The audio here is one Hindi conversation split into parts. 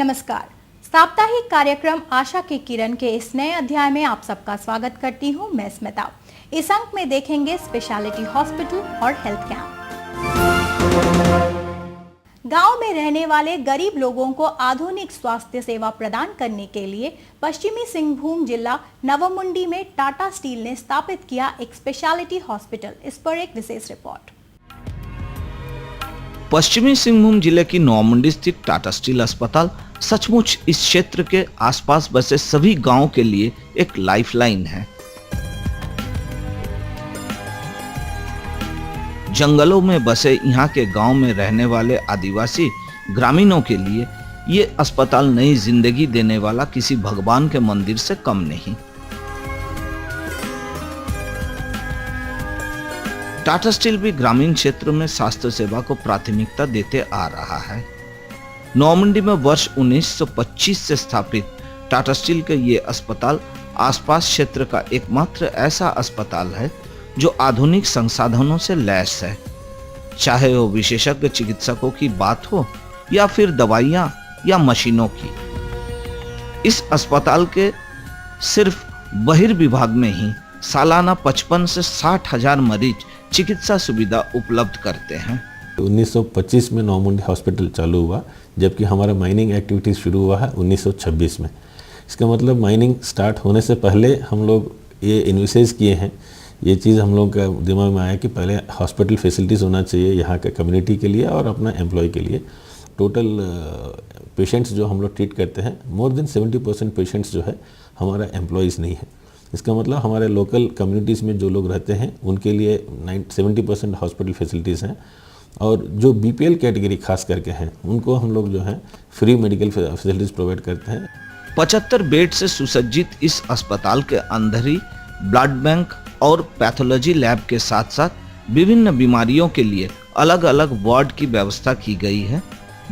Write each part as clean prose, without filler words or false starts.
नमस्कार। साप्ताहिक कार्यक्रम आशा की किरण के इस नए अध्याय में आप सबका स्वागत करती हूं मैं स्मिता। इस अंक में देखेंगे स्पेशलिटी हॉस्पिटल और हेल्थ कैंप। गांव में रहने वाले गरीब लोगों को आधुनिक स्वास्थ्य सेवा प्रदान करने के लिए पश्चिमी सिंहभूम जिला नवमुंडी में टाटा स्टील ने स्थापित किया एक स्पेशलिटी हॉस्पिटल। इस पर एक विशेष रिपोर्ट। पश्चिमी सिंहभूम जिले की नवमुंडी स्थित टाटा स्टील अस्पताल सचमुच इस क्षेत्र के आसपास बसे सभी गांवों के लिए एक लाइफलाइन है। जंगलों में बसे यहाँ के गांव में रहने वाले आदिवासी ग्रामीणों के लिए ये अस्पताल नई जिंदगी देने वाला किसी भगवान के मंदिर से कम नहीं। टाटा स्टील भी ग्रामीण क्षेत्र में स्वास्थ्य सेवा को प्राथमिकता देते आ रहा है। नवमुंडी में वर्ष 1925 से स्थापित टाटा स्टील के ये अस्पताल आसपास क्षेत्र का एकमात्र ऐसा अस्पताल है जो आधुनिक संसाधनों से लैस है। चाहे वो विशेषज्ञ चिकित्सकों की बात हो या फिर दवाइयां या मशीनों की। इस अस्पताल के सिर्फ बहिर्विभाग में ही सालाना 55 से 60 हजार मरीज चिकित्सा सुविधा उपलब्ध करते हैं। 1925 में नवमुंडी हॉस्पिटल चालू हुआ, जबकि हमारा माइनिंग एक्टिविटीज़ शुरू हुआ है 1926 में। इसका मतलब माइनिंग स्टार्ट होने से पहले हम लोग ये इन्विसेज किए हैं। ये चीज़ हम लोग का दिमाग में आया कि पहले हॉस्पिटल फैसिलिटीज़ होना चाहिए यहाँ के कम्युनिटी के लिए और अपना एम्प्लॉय के लिए। टोटल पेशेंट्स जो हम लोग ट्रीट करते हैं, मोर देन 70% पेशेंट्स जो है हमारा एम्प्लॉयज़ नहीं है। इसका मतलब हमारे लोकल कम्युनिटीज़ में जो लोग रहते हैं उनके लिए 70% हॉस्पिटल फैसिलिटीज़ हैं, और जो बीपीएल कैटेगरी खास करके हैं उनको हम लोग जो है फ्री मेडिकल फैसिलिटीज़ प्रोवाइड करते हैं। 75 बेड से सुसज्जित इस अस्पताल के अंदर ही ब्लड बैंक और पैथोलॉजी लैब के साथ साथ विभिन्न बीमारियों के लिए अलग अलग वार्ड की व्यवस्था की गई है,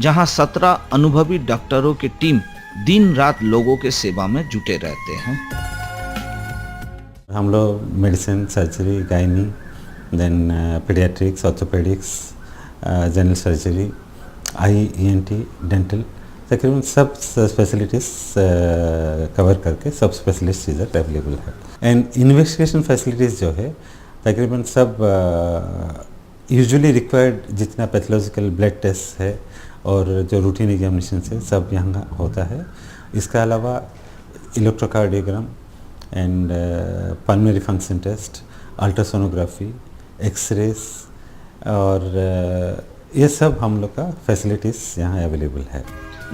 जहां 17 अनुभवी डॉक्टरों की टीम दिन रात लोगों के सेवा में जुटे रहते हैं। हम लोग medicine, surgery, gynae, then paediatrics, orthopaedics, general surgery, IENT, dental, तकरीबन सब स्पेशलिटीज़ कवर करके सब स्पेशलिस्ट इधर अवेलेबल है। एंड इन्वेस्टिगेशन फैसिलिटीज़ जो है तकरीबन सब यूजुअली रिक्वायर्ड जितना पैथोलॉजिकल ब्लड टेस्ट है और जो रूटीन एग्जामिनेशन है सब यहाँ होता है। इसके अलावा electrocardiogram and pulmonary function test, ultrasonography, x-rays और ये सब हम लोग का फैसिलिटीज़ यहाँ अवेलेबल है।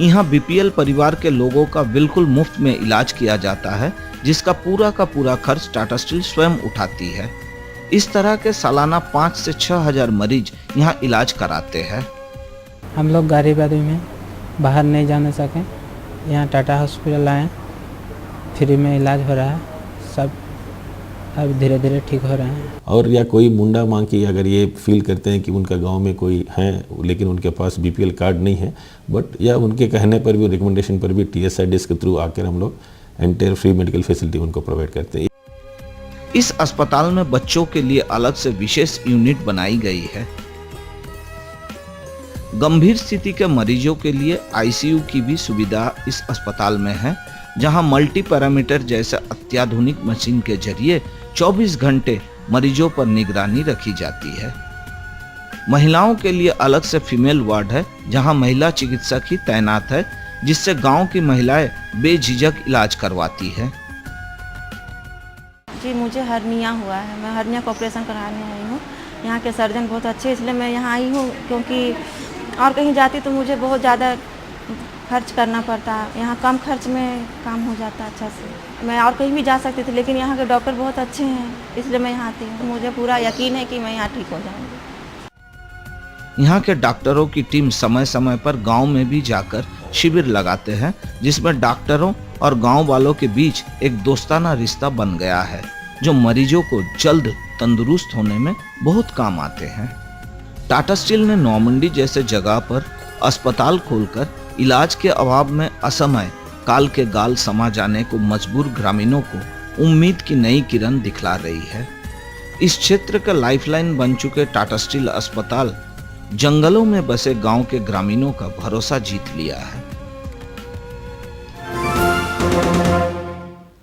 यहाँ बीपीएल परिवार के लोगों का बिल्कुल मुफ्त में इलाज किया जाता है, जिसका पूरा का पूरा खर्च टाटा स्टील स्वयं उठाती है। इस तरह के सालाना 5 से 6 हजार मरीज यहाँ इलाज कराते हैं। हम लोग गरीब आदमी में बाहर नहीं जाने सकें, यहाँ टाटा हॉस्पिटल आए, फ्री में इलाज हो रहा है, सब अब धीरे धीरे ठीक हो रहे हैं। और या कोई मुंडा मांग के अगर ये फील करते हैं कि उनका गांव में कोई है लेकिन उनके पास बीपीएल कार्ड नहीं है, बट या उनके कहने पर भी, रिकमेंडेशन पर भी TSIDS के थ्रू आकर हम लोग एंटायर फ्री मेडिकल फैसिलिटी उनको प्रोवाइड करते हैं। इस अस्पताल में बच्चों के लिए अलग से विशेष यूनिट बनाई गई है। गंभीर स्थिति के मरीजों के लिए ICU की भी सुविधा इस अस्पताल में है, जहां मल्टी पैरामीटर जैसे अत्याधुनिक मशीन के जरिए 24 घंटे मरीजों पर निगरानी रखी जाती है। महिलाओं के लिए अलग से फीमेल वार्ड है, जहां महिला चिकित्सक ही तैनात है, जिससे गांव की महिलाएं बेझिझक इलाज करवाती है। जी, मुझे हर्निया हुआ है, मैं हर्निया का ऑपरेशन कराने आई हूँ। यहाँ के सर्जन बहुत अच्छे, इसलिए मैं यहाँ आई हूँ, क्योंकि और कहीं जाती तो मुझे बहुत ज़्यादा खर्च करना पड़ता है। यहाँ कम खर्च में काम हो जाता अच्छा से। मैं और कहीं भी जा सकती थी, लेकिन यहाँ के डॉक्टर बहुत अच्छे हैं, इसलिए मैं यहाँ आती हूँ। मुझे पूरा यकीन है कि मैं यहाँ ठीक हो जाऊँगी। यहाँ के डॉक्टरों की टीम समय समय पर गांव में भी जाकर शिविर लगाते हैं, जिसमें डॉक्टरों और गांव वालों के बीच एक दोस्ताना रिश्ता बन गया है, जो मरीजों को जल्द तंदुरुस्त होने में बहुत काम आते हैं। टाटा स्टील ने नवमुंडी जैसे जगह पर अस्पताल खोलकर इलाज के अभाव में असमय काल के गाल समा जाने को मजबूर ग्रामीणों को उम्मीद की नई किरण दिखला रही है। इस क्षेत्र का लाइफलाइन बन चुके टाटा स्टील अस्पताल जंगलों में बसे गांव के ग्रामीणों का भरोसा जीत लिया है।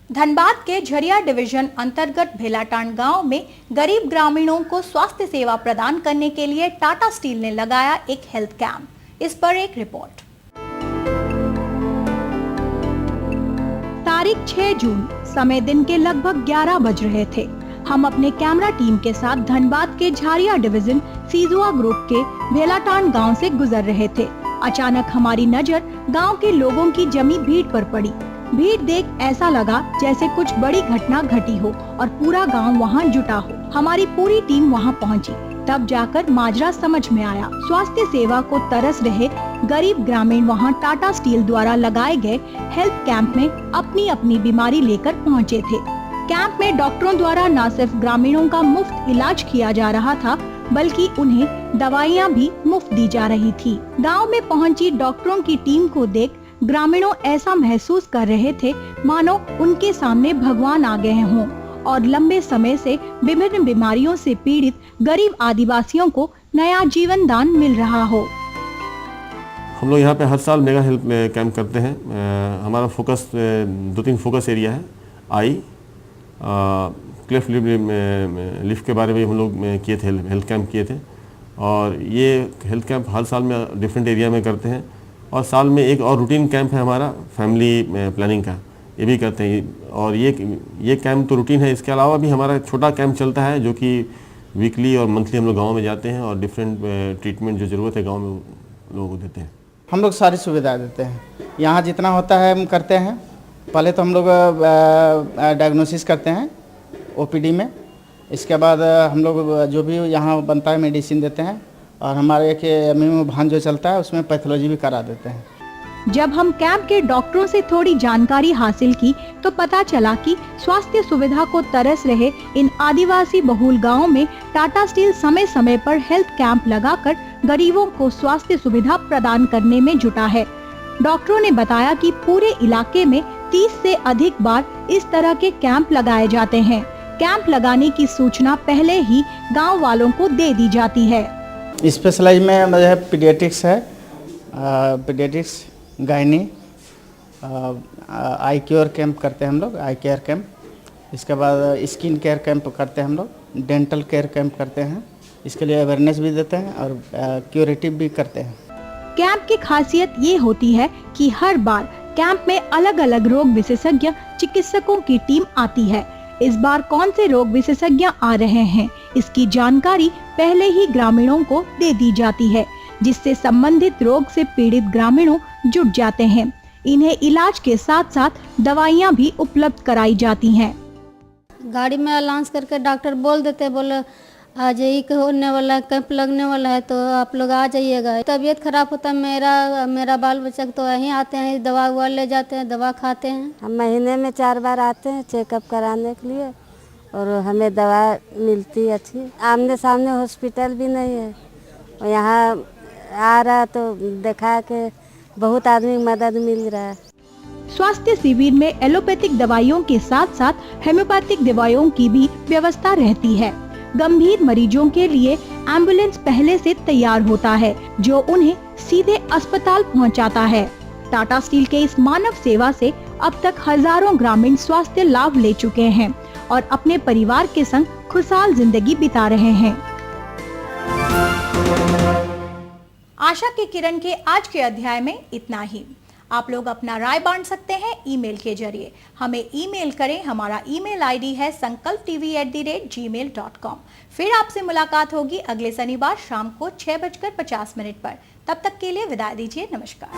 धनबाद के झरिया डिवीजन अंतर्गत भेलाटांड गांव में गरीब ग्रामीणों को स्वास्थ्य सेवा प्रदान करने के लिए टाटा स्टील ने लगाया एक हेल्थ कैंप। इस पर एक रिपोर्ट। तारीख 6 जून, समय दिन के लगभग 11 बज रहे थे। हम अपने कैमरा टीम के साथ धनबाद के झरिया डिवीजन सीजुआ ग्रुप के भेलाटांड गांव से गुजर रहे थे। अचानक हमारी नजर गांव के लोगों की जमी भीड़ पर पड़ी। भीड़ देख ऐसा लगा जैसे कुछ बड़ी घटना घटी हो और पूरा गांव वहां जुटा हो। हमारी पूरी टीम वहां पहुंची, तब जाकर माजरा समझ में आया। स्वास्थ्य सेवा को तरस रहे गरीब ग्रामीण वहां टाटा स्टील द्वारा लगाए गए हेल्थ कैंप में अपनी अपनी बीमारी लेकर पहुंचे थे। कैंप में डॉक्टरों द्वारा न सिर्फ ग्रामीणों का मुफ्त इलाज किया जा रहा था, बल्कि उन्हें दवाइयां भी मुफ्त दी जा रही थी। गांव में पहुंची डॉक्टरों की टीम को देख ग्रामीणों ऐसा महसूस कर रहे थे मानो उनके सामने भगवान आ गए हों और लंबे समय से विभिन्न बीमारियों से पीड़ित गरीब आदिवासियों को नया जीवन दान मिल रहा हो। हम लोग यहाँ पे हर साल मेगा हेल्थ कैंप करते हैं। हमारा फोकस 2-3 फोकस एरिया है। आई क्लेफ्ट लिफ के बारे में हम लोग किए थे, हेल्थ कैंप किए थे। और ये हेल्थ कैंप हर साल में डिफरेंट एरिया में करते हैं। और साल में एक और रूटीन कैंप है हमारा फैमिली प्लानिंग का, ये भी करते हैं। और ये कैंप तो रूटीन है। इसके अलावा भी हमारा छोटा कैंप चलता है जो कि वीकली और मंथली हम लोग गाँव में जाते हैं और डिफरेंट ट्रीटमेंट जो ज़रूरत है गाँव में लोगों को देते हैं। हम लोग सारी सुविधाएं देते हैं। यहाँ जितना होता है हम करते हैं। पहले तो हम लोग डायग्नोसिस करते हैं ओपीडी में। इसके बाद हम लोग जो भी यहाँ बनता है मेडिसिन देते हैं और हमारे एक एमएमओ भान जो चलता है उसमें पैथोलॉजी भी करा देते हैं। जब हम कैंप के डॉक्टरों से थोड़ी जानकारी हासिल की तो पता चला कि स्वास्थ्य सुविधा को तरस रहे इन आदिवासी बहुल गांवों में टाटा स्टील समय समय पर हेल्थ कैंप लगाकर गरीबों को स्वास्थ्य सुविधा प्रदान करने में जुटा है। डॉक्टरों ने बताया कि पूरे इलाके में 30 से अधिक बार इस तरह के कैंप लगाए जाते हैं। कैंप लगाने की सूचना पहले ही गांव वालों को दे दी जाती है। स्पेशलाइज में पीडियाट्रिक्स है, पीडियाट्रिक्स, गायनी, आई केयर कैंप करते हैं हम लोग, आई केयर कैंप। इसके बाद स्किन केयर कैंप करते हैं हम लोग, डेंटल केयर कैंप करते हैं। इसके लिए अवेयरनेस भी देते हैं और क्यूरेटिव भी करते हैं। कैंप की खासियत ये होती है कि हर बार कैंप में अलग अलग रोग विशेषज्ञ चिकित्सकों की टीम आती है। इस बार कौन से रोग विशेषज्ञ आ रहे हैं, इसकी जानकारी पहले ही ग्रामीणों को दे दी जाती है, जिससे संबंधित रोग से पीड़ित ग्रामीणों जुट जाते हैं। इन्हें इलाज के साथ साथ दवाइयां भी उपलब्ध कराई जाती हैं। गाड़ी में अलाउंस करके डॉक्टर बोल देते, बोले आज ये होने वाला है, कैंप लगने वाला है, तो आप लोग आ जाइएगा। तबीयत खराब होता है मेरा बाल बच्चा तो यहीं आते हैं, दवा हुआ ले जाते हैं, दवा खाते हैं। हम महीने में 4 बार आते हैं चेकअप कराने के लिए और हमें दवा मिलती है अच्छी। आमने सामने हॉस्पिटल भी नहीं है और यहाँ आ रहा तो देखा कि बहुत आदमी मदद मिल रहा है। स्वास्थ्य शिविर में एलोपैथिक दवाइयों के साथ साथ होम्योपैथिक दवाइयों की भी व्यवस्था रहती है। गंभीर मरीजों के लिए एम्बुलेंस पहले से तैयार होता है जो उन्हें सीधे अस्पताल पहुंचाता है। टाटा स्टील के इस मानव सेवा से अब तक हजारों ग्रामीण स्वास्थ्य लाभ ले चुके हैं और अपने परिवार के संग खुशहाल जिंदगी बिता रहे हैं। आशा की किरण के आज के अध्याय में इतना ही। आप लोग अपना राय बांट सकते हैं ईमेल के जरिए। हमें ईमेल करें, हमारा ईमेल आईडी है sankalptv@gmail.com। फिर आपसे मुलाकात होगी अगले शनिवार शाम को 6:50 पर। तब तक के लिए विदा दीजिए, नमस्कार।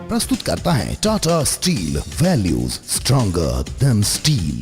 प्रस्तुत करता है Tata steel, values stronger than steel.